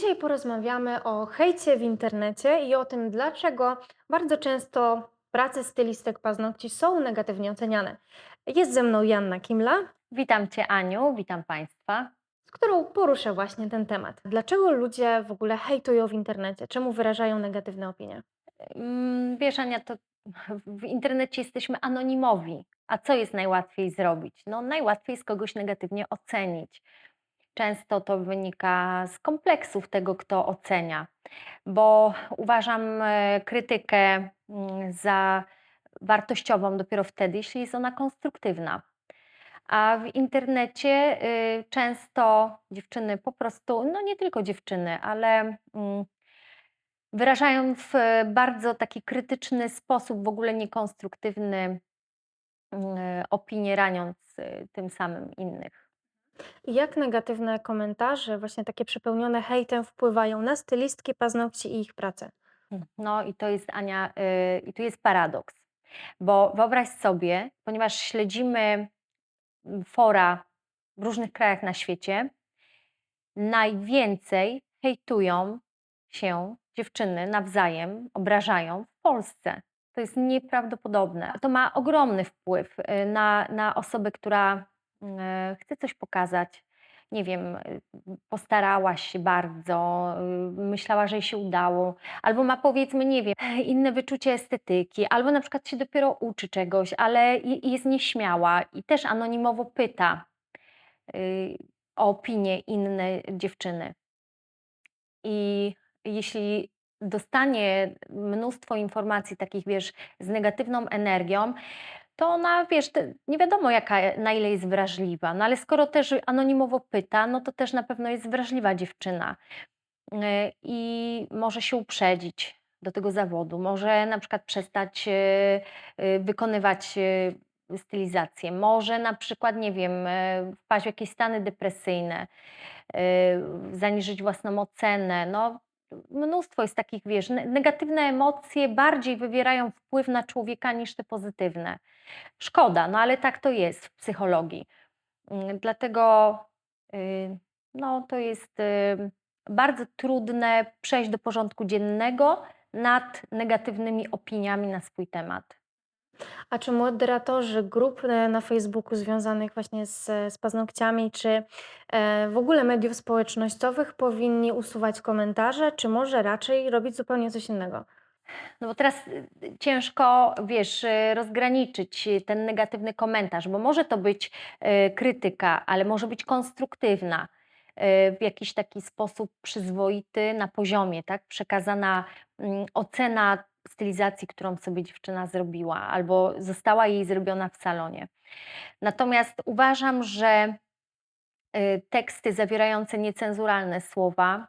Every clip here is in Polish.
Dzisiaj porozmawiamy o hejcie w internecie i o tym, dlaczego bardzo często prace stylistek paznokci są negatywnie oceniane. Jest ze mną Joanna Kimla, Witam Cię, Aniu, witam Państwa. z którą poruszę właśnie ten temat. Dlaczego ludzie w ogóle hejtują w internecie? Czemu wyrażają negatywne opinie? Wiesz, Ania, to w internecie jesteśmy anonimowi. A co jest najłatwiej zrobić? No, najłatwiej jest kogoś negatywnie ocenić. Często to wynika z kompleksów tego, kto ocenia, bo uważam krytykę za wartościową dopiero wtedy, jeśli jest ona konstruktywna. A w internecie często dziewczyny po prostu, no nie tylko dziewczyny, ale wyrażają w bardzo taki krytyczny sposób, w ogóle niekonstruktywny, opinie, raniąc tym samym innych. I jak negatywne komentarze, właśnie takie przepełnione hejtem, wpływają na stylistki paznokci i ich pracę? No i to jest, Ania, i tu jest paradoks, bo wyobraź sobie, ponieważ śledzimy fora w różnych krajach na świecie, najwięcej hejtują się dziewczyny nawzajem, obrażają w Polsce. To jest nieprawdopodobne. To ma ogromny wpływ na osobę, która chce coś pokazać. Nie wiem, postarałaś się bardzo, myślała, że jej się udało, albo ma powiedzmy, nie wiem, inne wyczucie estetyki, albo na przykład się dopiero uczy czegoś, ale jest nieśmiała i też anonimowo pyta y, o opinię inne dziewczyny. I jeśli dostanie mnóstwo informacji takich, wiesz, z negatywną energią, to ona, wiesz, nie wiadomo na ile jest wrażliwa, no ale skoro też anonimowo pyta, no to też na pewno jest wrażliwa dziewczyna i może się uprzedzić do tego zawodu, może na przykład przestać wykonywać stylizację, może na przykład, nie wiem, wpaść w jakieś stany depresyjne, zaniżyć własną ocenę. No, mnóstwo jest takich, wiesz, negatywne emocje bardziej wywierają wpływ na człowieka niż te pozytywne. Szkoda, no ale tak to jest w psychologii. Dlatego no, to jest bardzo trudne przejść do porządku dziennego nad negatywnymi opiniami na swój temat. A czy moderatorzy grup na Facebooku związanych właśnie z paznokciami, czy w ogóle mediów społecznościowych powinni usuwać komentarze, czy może raczej robić zupełnie coś innego? No bo teraz ciężko, wiesz, rozgraniczyć ten negatywny komentarz, bo może to być krytyka, ale może być konstruktywna, w jakiś taki sposób przyzwoity, na poziomie, tak? Przekazana ocena stylizacji, którą sobie dziewczyna zrobiła, albo została jej zrobiona w salonie. Natomiast uważam, że teksty zawierające niecenzuralne słowa,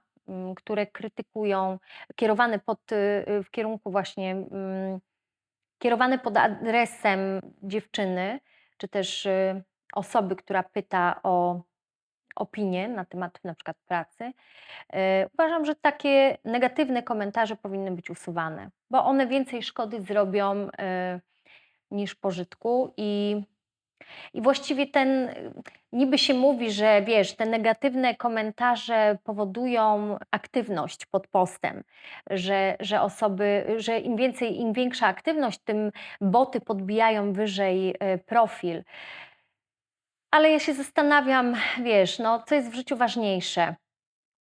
które krytykują, kierowane w kierunku właśnie, kierowane pod adresem dziewczyny, czy też osoby, która pyta o opinię na temat na przykład pracy. Uważam, że takie negatywne komentarze powinny być usuwane, bo one więcej szkody zrobią niż pożytku i właściwie niby się mówi, że wiesz, te negatywne komentarze powodują aktywność pod postem, że im większa aktywność, tym boty podbijają wyżej profil. Ale ja się zastanawiam, wiesz, no, co jest w życiu ważniejsze?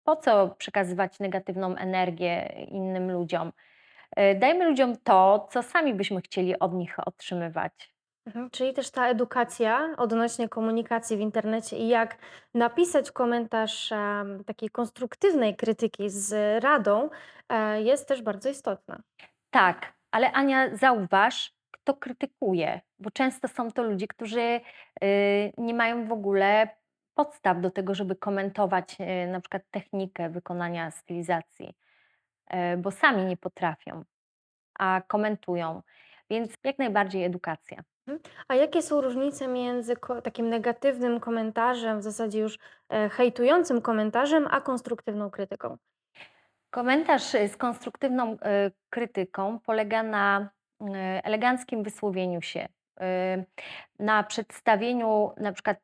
Po co przekazywać negatywną energię innym ludziom? Dajmy ludziom to, co sami byśmy chcieli od nich otrzymywać. Mhm. Czyli też ta edukacja odnośnie komunikacji w internecie i jak napisać komentarz takiej konstruktywnej krytyki z radą jest też bardzo istotna. Tak, ale Ania, zauważ, kto krytykuje, bo często są to ludzie, którzy nie mają w ogóle podstaw do tego, żeby komentować na przykład technikę wykonania stylizacji, bo sami nie potrafią, a komentują. Więc jak najbardziej edukacja. Mhm. A jakie są różnice między takim negatywnym komentarzem, w zasadzie już hejtującym komentarzem, a konstruktywną krytyką? Komentarz z konstruktywną krytyką polega na eleganckim wysłowieniu się, na przedstawieniu na przykład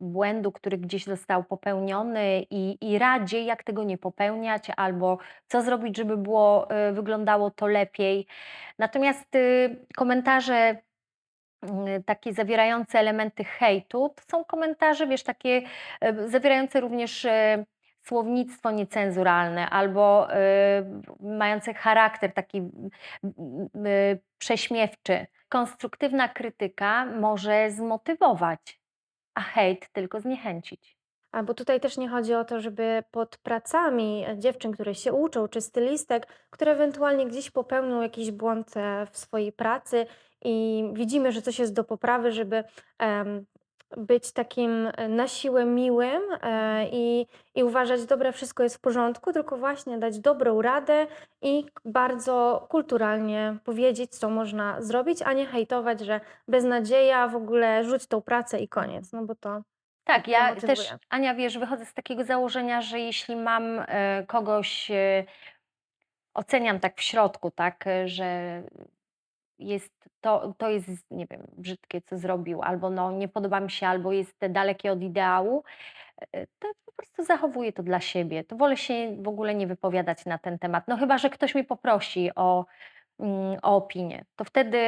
błędu, który gdzieś został popełniony i radzie, jak tego nie popełniać, albo co zrobić, żeby wyglądało to lepiej. Natomiast komentarze takie zawierające elementy hejtu, to są komentarze, wiesz, takie zawierające również słownictwo niecenzuralne albo mające charakter taki prześmiewczy. Konstruktywna krytyka może zmotywować, a hejt tylko zniechęcić. Bo tutaj też nie chodzi o to, żeby pod pracami dziewczyn, które się uczą, czy stylistek, które ewentualnie gdzieś popełnią jakiś błąd w swojej pracy i widzimy, że coś jest do poprawy, żeby być takim na siłę miłym i uważać, dobra, wszystko jest w porządku, tylko właśnie dać dobrą radę i bardzo kulturalnie powiedzieć, co można zrobić, a nie hejtować, że beznadzieja, w ogóle rzuć tą pracę i koniec, no bo to Tak, ja też, demotywuje. Ania, wiesz, wychodzę z takiego założenia, że jeśli mam kogoś, oceniam tak w środku, tak, że to jest, nie wiem, brzydkie, co zrobił, albo no, nie podoba mi się, albo jest dalekie od ideału, to po prostu zachowuję to dla siebie. To wolę się w ogóle nie wypowiadać na ten temat. No chyba, że ktoś mnie poprosi o opinię, to wtedy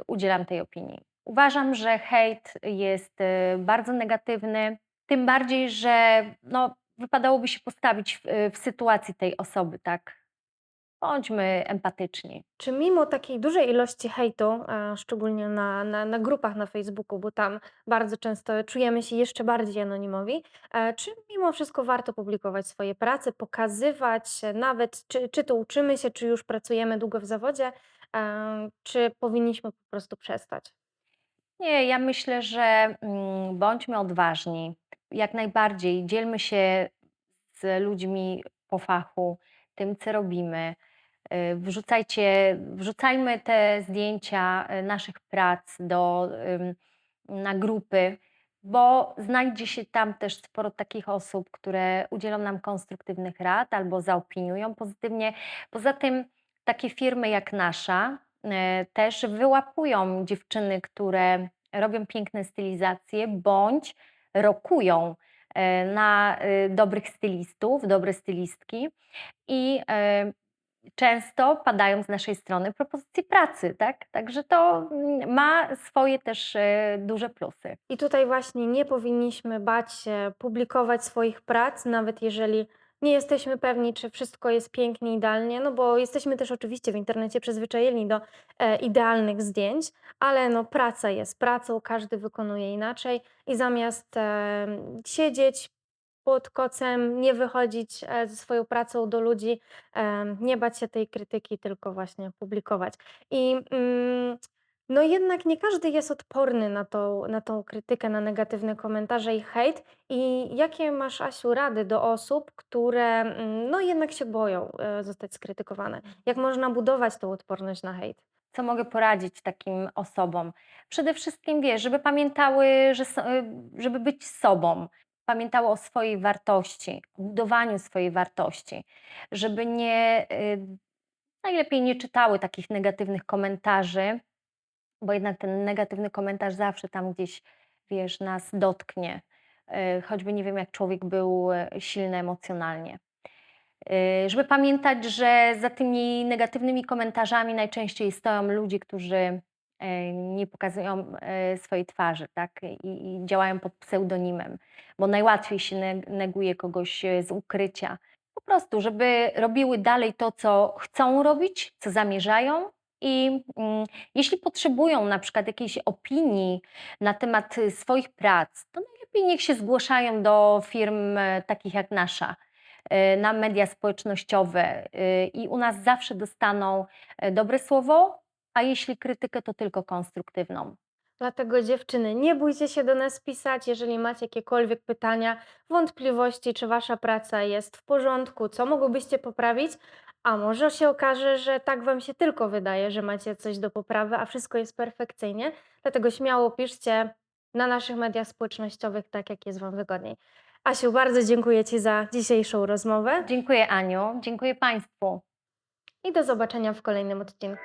udzielam tej opinii. Uważam, że hejt jest bardzo negatywny, tym bardziej, że no, wypadałoby się postawić w sytuacji tej osoby, tak? Bądźmy empatyczni. Czy mimo takiej dużej ilości hejtu, szczególnie na grupach na Facebooku, bo tam bardzo często czujemy się jeszcze bardziej anonimowi, czy mimo wszystko warto publikować swoje prace, pokazywać nawet, czy to uczymy się, czy już pracujemy długo w zawodzie, czy powinniśmy po prostu przestać? Nie, ja myślę, że bądźmy odważni. Jak najbardziej dzielmy się z ludźmi po fachu, tym, co robimy. Wrzucajmy te zdjęcia naszych prac na grupy, bo znajdzie się tam też sporo takich osób, które udzielą nam konstruktywnych rad albo zaopiniują pozytywnie. Poza tym takie firmy jak nasza też wyłapują dziewczyny, które robią piękne stylizacje bądź rokują na dobrych stylistów, dobre stylistki i często padają z naszej strony propozycje pracy, tak? Także to ma swoje też duże plusy. I tutaj właśnie nie powinniśmy bać się publikować swoich prac, nawet jeżeli nie jesteśmy pewni, czy wszystko jest pięknie, idealnie, no bo jesteśmy też oczywiście w internecie przyzwyczajeni do idealnych zdjęć, ale no praca jest pracą, każdy wykonuje inaczej i zamiast siedzieć pod kocem, nie wychodzić ze swoją pracą do ludzi, nie bać się tej krytyki, tylko właśnie publikować. I no jednak nie każdy jest odporny na tą krytykę, na negatywne komentarze i hejt. I jakie masz, Asiu, rady do osób, które, no jednak się boją, zostać skrytykowane? Jak można budować tą odporność na hejt? Co mogę poradzić takim osobom? Przede wszystkim, wiesz, żeby pamiętały, żeby być sobą, pamiętały o swojej wartości, o budowaniu swojej wartości, żeby najlepiej nie czytały takich negatywnych komentarzy, bo jednak ten negatywny komentarz zawsze tam gdzieś, wiesz, nas dotknie, choćby nie wiem, jak człowiek był silny emocjonalnie. Żeby pamiętać, że za tymi negatywnymi komentarzami najczęściej stoją ludzie, którzy nie pokazują swojej twarzy, tak? I działają pod pseudonimem, bo najłatwiej się neguje kogoś z ukrycia. Po prostu, żeby robiły dalej to, co chcą robić, co zamierzają. I jeśli potrzebują na przykład jakiejś opinii na temat swoich prac, to najlepiej niech się zgłaszają do firm takich jak nasza na media społecznościowe i u nas zawsze dostaną dobre słowo, a jeśli krytykę, to tylko konstruktywną. Dlatego dziewczyny, nie bójcie się do nas pisać, jeżeli macie jakiekolwiek pytania, wątpliwości, czy wasza praca jest w porządku, co mogłybyście poprawić, a może się okaże, że tak wam się tylko wydaje, że macie coś do poprawy, a wszystko jest perfekcyjnie. Dlatego śmiało piszcie na naszych mediach społecznościowych, tak jak jest wam wygodniej. Asiu, bardzo dziękuję ci za dzisiejszą rozmowę Dziękuję, Aniu, dziękuję Państwu. i do zobaczenia w kolejnym odcinku.